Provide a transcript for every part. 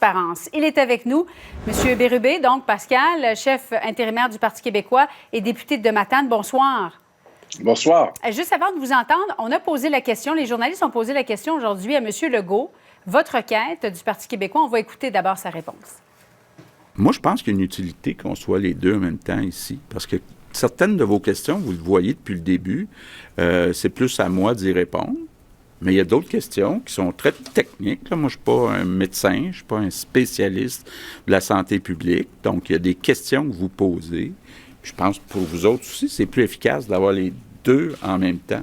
transparence. Il est avec nous, M. Bérubé, donc Pascal, chef intérimaire du Parti québécois et député de Matane. Bonsoir. Bonsoir. Juste avant de vous entendre, on a posé la question, les journalistes ont posé la question aujourd'hui à M. Legault. Votre requête du Parti québécois, on va écouter d'abord sa réponse. Moi, je pense qu'il y a une utilité qu'on soit les deux en même temps ici, parce que certaines de vos questions, vous le voyez depuis le début, c'est plus à moi d'y répondre. Mais il y a d'autres questions qui sont très techniques. Là, moi, je ne suis pas un médecin, je ne suis pas un spécialiste de la santé publique. Donc, il y a des questions que vous posez. Je pense que pour vous autres aussi, c'est plus efficace d'avoir les deux en même temps.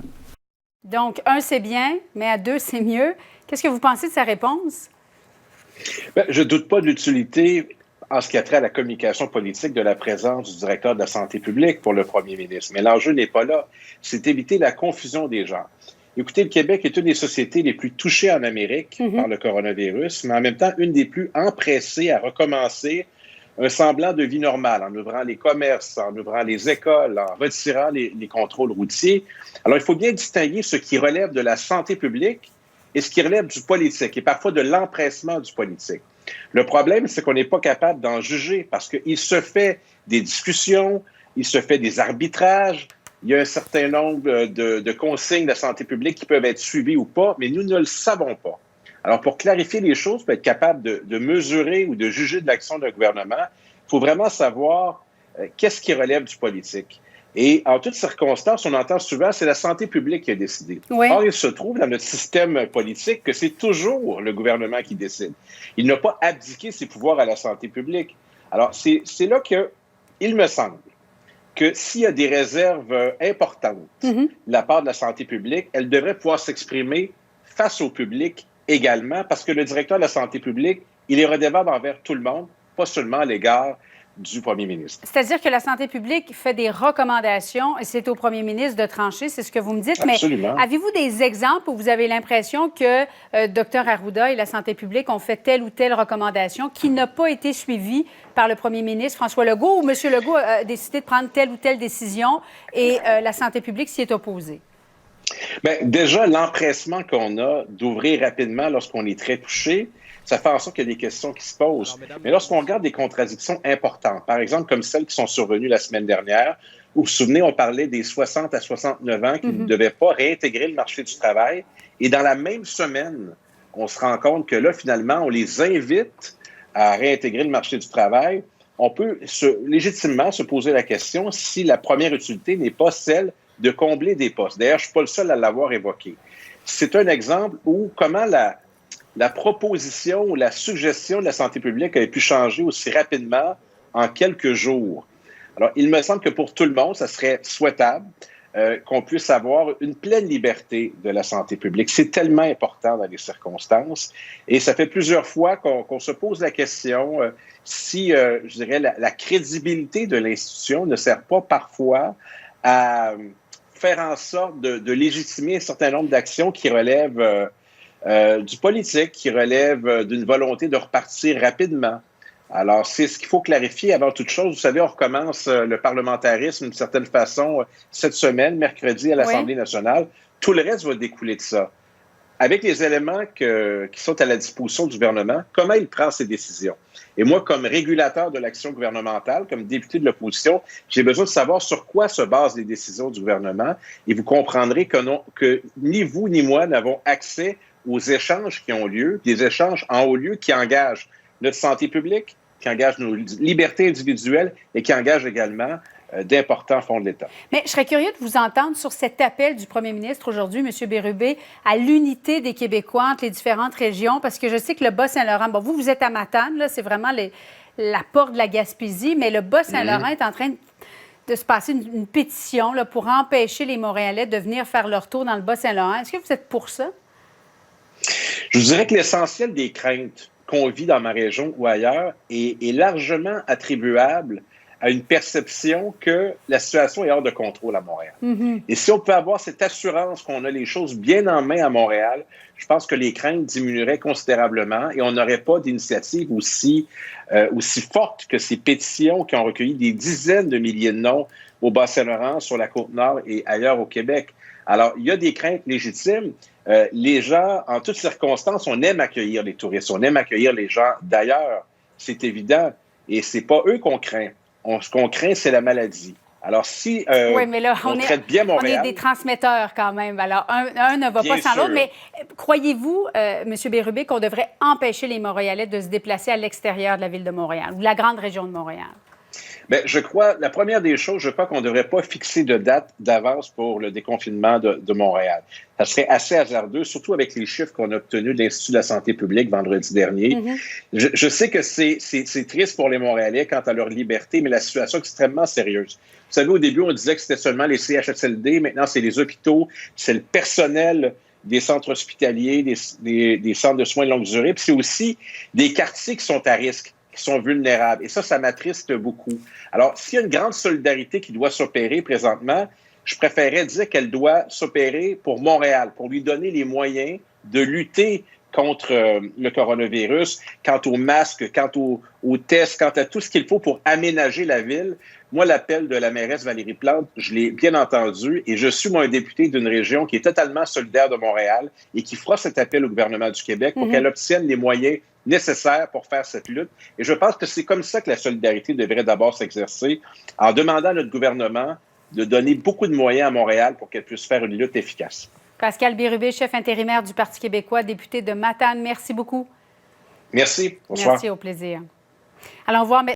Donc, un, c'est bien, mais à deux, c'est mieux. Qu'est-ce que vous pensez de sa réponse? Bien, je ne doute pas de l'utilité en ce qui a trait à la communication politique de la présence du directeur de la santé publique pour le premier ministre. Mais l'enjeu n'est pas là. C'est éviter la confusion des gens. Écoutez, le Québec est une des sociétés les plus touchées en Amérique par le coronavirus, mais en même temps, une des plus empressées à recommencer un semblant de vie normale, en ouvrant les commerces, en ouvrant les écoles, en retirant les contrôles routiers. Alors, il faut bien distinguer ce qui relève de la santé publique et ce qui relève du politique, et parfois de l'empressement du politique. Le problème, c'est qu'on n'est pas capable d'en juger parce qu'il se fait des discussions, il se fait des arbitrages, il y a un certain nombre de consignes de la santé publique qui peuvent être suivies ou pas, mais nous ne le savons pas. Alors, pour clarifier les choses, pour être capable de mesurer ou de juger de l'action d'un gouvernement, il faut vraiment savoir qu'est-ce qui relève du politique. Et en toutes circonstances, on entend souvent, c'est la santé publique qui a décidé. Oui. Or, il se trouve dans notre système politique que c'est toujours le gouvernement qui décide. Il n'a pas abdiqué ses pouvoirs à la santé publique. Alors, c'est là qu'il me semble que s'il y a des réserves importantes de la part de la santé publique, elle devrait pouvoir s'exprimer face au public également, parce que le directeur de la santé publique, il est redevable envers tout le monde, pas seulement à l'égard du premier ministre. C'est-à-dire que la santé publique fait des recommandations et c'est au premier ministre de trancher, c'est ce que vous me dites. Absolument. Mais avez-vous des exemples où vous avez l'impression que Dr Arruda et la santé publique ont fait telle ou telle recommandation qui n'a pas été suivie par le premier ministre François Legault, ou M. Legault a décidé de prendre telle ou telle décision et la santé publique s'y est opposée? Bien, déjà, l'empressement qu'on a d'ouvrir rapidement lorsqu'on est très touché, ça fait en sorte qu'il y a des questions qui se posent. Mais lorsqu'on regarde des contradictions importantes, par exemple comme celles qui sont survenues la semaine dernière, où, vous vous souvenez, on parlait des 60 à 69 ans qui ne devaient pas réintégrer le marché du travail, et dans la même semaine, on se rend compte que là, finalement, on les invite à réintégrer le marché du travail. On peut légitimement se poser la question si la première utilité n'est pas celle de combler des postes. D'ailleurs, je ne suis pas le seul à l'avoir évoqué. C'est un exemple où comment la proposition ou la suggestion de la santé publique avait pu changer aussi rapidement en quelques jours. Alors, il me semble que pour tout le monde, ça serait souhaitable qu'on puisse avoir une pleine liberté de la santé publique. C'est tellement important dans les circonstances. Et ça fait plusieurs fois qu'on se pose la question si, je dirais, la crédibilité de l'institution ne sert pas parfois à faire en sorte de légitimer un certain nombre d'actions qui relèvent du politique, qui relèvent d'une volonté de repartir rapidement. Alors, c'est ce qu'il faut clarifier avant toute chose. Vous savez, on recommence le parlementarisme d'une certaine façon cette semaine, mercredi, à l'Assemblée nationale. Tout le reste va découler de ça. Avec les éléments qui sont à la disposition du gouvernement, comment il prend ses décisions? Et moi, comme régulateur de l'action gouvernementale, comme député de l'opposition, j'ai besoin de savoir sur quoi se basent les décisions du gouvernement. Et vous comprendrez que ni vous ni moi n'avons accès aux échanges qui ont lieu, des échanges en haut lieu qui engagent notre santé publique, qui engagent nos libertés individuelles et qui engagent également d'importants fonds de l'État. Mais je serais curieux de vous entendre sur cet appel du premier ministre aujourd'hui, M. Bérubé, à l'unité des Québécois entre les différentes régions, parce que je sais que le Bas-Saint-Laurent, bon, vous êtes à Matane, là, c'est vraiment la porte de la Gaspésie, mais le Bas-Saint-Laurent est en train de se passer une pétition là, pour empêcher les Montréalais de venir faire leur tour dans le Bas-Saint-Laurent. Est-ce que vous êtes pour ça? Je vous dirais que l'essentiel des craintes qu'on vit dans ma région ou ailleurs est largement attribuable à une perception que la situation est hors de contrôle à Montréal. Et si on peut avoir cette assurance qu'on a les choses bien en main à Montréal, je pense que les craintes diminueraient considérablement et on n'aurait pas d'initiative aussi forte que ces pétitions qui ont recueilli des dizaines de milliers de noms au Bas-Saint-Laurent, sur la Côte-Nord et ailleurs au Québec. Alors, il y a des craintes légitimes. Les gens, en toutes circonstances, on aime accueillir les touristes, on aime accueillir les gens d'ailleurs, c'est évident. Et c'est pas eux qu'on craint. Ce qu'on craint, c'est la maladie. Alors, si oui, mais là, on traite bien Montréal... On est des transmetteurs quand même. Alors, un ne va pas sans l'autre. Mais croyez-vous, M. Bérubé, qu'on devrait empêcher les Montréalais de se déplacer à l'extérieur de la ville de Montréal ou de la grande région de Montréal? Bien, je crois, la première des choses, je crois qu'on ne devrait pas fixer de date d'avance pour le déconfinement de Montréal. Ça serait assez hasardeux, surtout avec les chiffres qu'on a obtenus de l'Institut de la santé publique vendredi dernier. Je sais que c'est triste pour les Montréalais quant à leur liberté, mais la situation est extrêmement sérieuse. Vous savez, au début, on disait que c'était seulement les CHSLD. Maintenant, c'est les hôpitaux, c'est le personnel des centres hospitaliers, des centres de soins de longue durée. Puis c'est aussi des quartiers qui sont à risque, qui sont vulnérables. Et ça m'attriste beaucoup. Alors, s'il y a une grande solidarité qui doit s'opérer présentement, je préférerais dire qu'elle doit s'opérer pour Montréal, pour lui donner les moyens de lutter contre le coronavirus, quant aux masques, quant aux tests, quant à tout ce qu'il faut pour aménager la ville. Moi, l'appel de la mairesse Valérie Plante, je l'ai bien entendu et je suis, moi, un député d'une région qui est totalement solidaire de Montréal et qui fera cet appel au gouvernement du Québec pour qu'elle obtienne les moyens nécessaires pour faire cette lutte. Et je pense que c'est comme ça que la solidarité devrait d'abord s'exercer, en demandant à notre gouvernement de donner beaucoup de moyens à Montréal pour qu'elle puisse faire une lutte efficace. Pascal Bérubé, chef intérimaire du Parti québécois, député de Matane, merci beaucoup. Merci. Bonsoir. Merci, au plaisir. Allons voir maintenant.